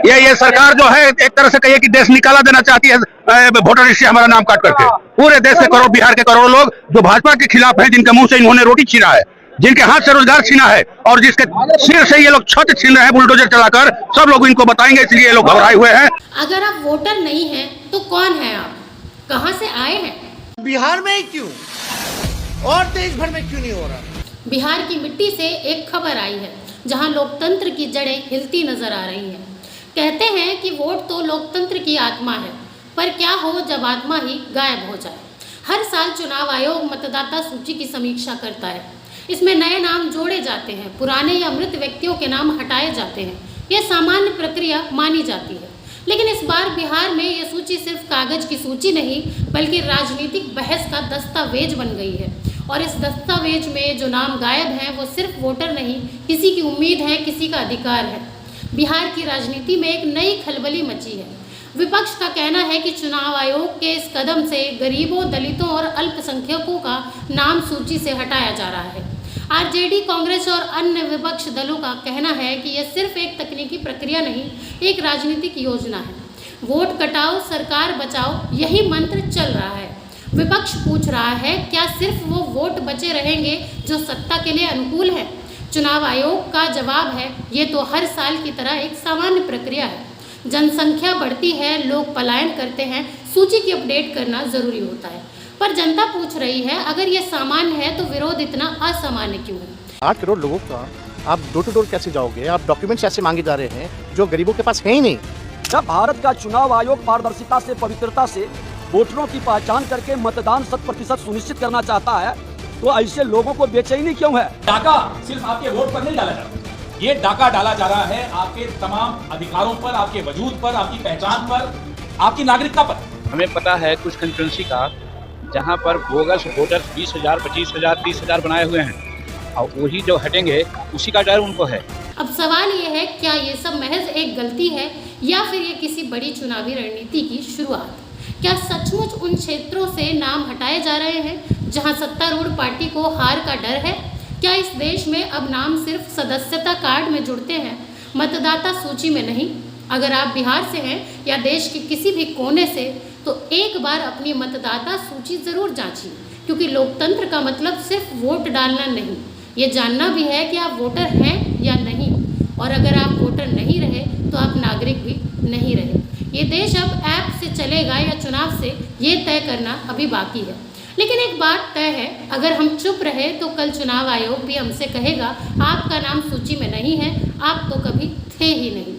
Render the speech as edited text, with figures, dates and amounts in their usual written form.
ये सरकार जो है एक तरह से कहिए कि देश निकाला देना चाहती है, वोटर लिस्ट से हमारा नाम काट करके। पूरे देश से करोड़, बिहार के करोड़ों लोग जो भाजपा के खिलाफ हैं, जिनके मुंह से इन्होंने रोटी छीना है, जिनके हाथ से रोजगार छीना है और जिसके सिर से ये लोग छत छीन रहे हैं बुलडोजर चलाकर, सब लोग इनको बताएंगे, इसलिए ये लोग घबराए हुए हैं। अगर आप वोटर नहीं हैं तो कौन है आप, कहां से आए हैं? बिहार में ही क्यों और देश भर में क्यों नहीं हो रहा? बिहार की मिट्टी से एक खबर आई है जहां लोकतंत्र की जड़ें हिलती नजर आ रही हैं। कहते हैं कि वोट तो लोकतंत्र की आत्मा है, पर क्या हो जब आत्मा ही गायब हो जाए। हर साल चुनाव आयोग मतदाता सूची की समीक्षा करता है। इसमें नए नाम जोड़े जाते हैं, पुराने या मृत व्यक्तियों के नाम हटाए जाते हैं। यह सामान्य प्रक्रिया मानी जाती है, लेकिन इस बार बिहार में ये सूची सिर्फ कागज की सूची नहीं बल्कि राजनीतिक बहस का दस्तावेज बन गई है। और इस दस्तावेज में जो नाम गायब हैं वो सिर्फ वोटर नहीं, किसी की उम्मीद है, किसी का अधिकार है। बिहार की राजनीति में एक नई खलबली मची है। विपक्ष का कहना है कि चुनाव आयोग के इस कदम से गरीबों, दलितों और अल्पसंख्यकों का नाम सूची से हटाया जा रहा है। आरजेडी, कांग्रेस और अन्य विपक्ष दलों का कहना है कि यह सिर्फ एक तकनीकी प्रक्रिया नहीं, एक राजनीतिक योजना है। वोट कटाओ, सरकार बचाओ, यही मंत्र चल रहा है। विपक्ष पूछ रहा है, क्या सिर्फ वो वोट बचे रहेंगे जो सत्ता के लिए अनुकूल है? चुनाव आयोग का जवाब है, ये तो हर साल की तरह एक सामान्य प्रक्रिया है। जनसंख्या बढ़ती है, लोग पलायन करते हैं, सूची की अपडेट करना जरूरी होता है। पर जनता पूछ रही है, अगर ये सामान्य है तो विरोध इतना असामान्य क्यों है? 8 करोड़ लोगों का आप डोर टू डोर कैसे जाओगे? आप डॉक्यूमेंट्स ऐसे मांगे जा रहे हैं जो गरीबों के पास है ही नहीं। जब भारत का चुनाव आयोग पारदर्शिता से, पवित्रता से वोटरों की पहचान करके मतदान 100% सुनिश्चित करना चाहता है, तो ऐसे लोगों को बेचैनी क्यों है? डाका सिर्फ आपके वोट पर नहीं डाला जा रहा, ये डाका डाला जा रहा है आपके तमाम अधिकारों पर, आपके वजूद पर, आपकी पहचान पर, आपकी नागरिकता पर। हमें पता है कुछ कंस्टिट्यूंसी का जहां पर बोगस वोटर 20,000, 25,000, 30,000 बनाए हुए हैं और वही जो हटेंगे उसी का डर उनको है। अब सवाल ये है, क्या ये सब महज एक गलती है या फिर ये किसी बड़ी चुनावी रणनीति की शुरुआत? क्या सचमुच उन क्षेत्रों से नाम हटाए जा रहे हैं जहां सत्तारूढ़ पार्टी को हार का डर है? क्या इस देश में अब नाम सिर्फ सदस्यता कार्ड में जुड़ते हैं, मतदाता सूची में नहीं? अगर आप बिहार से हैं या देश के किसी भी कोने से, तो एक बार अपनी मतदाता सूची ज़रूर जांचिए, क्योंकि लोकतंत्र का मतलब सिर्फ वोट डालना नहीं, ये जानना भी है कि आप वोटर हैं या नहीं। और अगर आप वोटर नहीं रहे तो आप नागरिक भी नहीं रहे। ये देश अब ऐप से चलेगा या चुनाव से, ये तय करना अभी बाकी है। लेकिन एक बात तय है, अगर हम चुप रहे तो कल चुनाव आयोग भी हमसे कहेगा, आपका नाम सूची में नहीं है, आप तो कभी थे ही नहीं।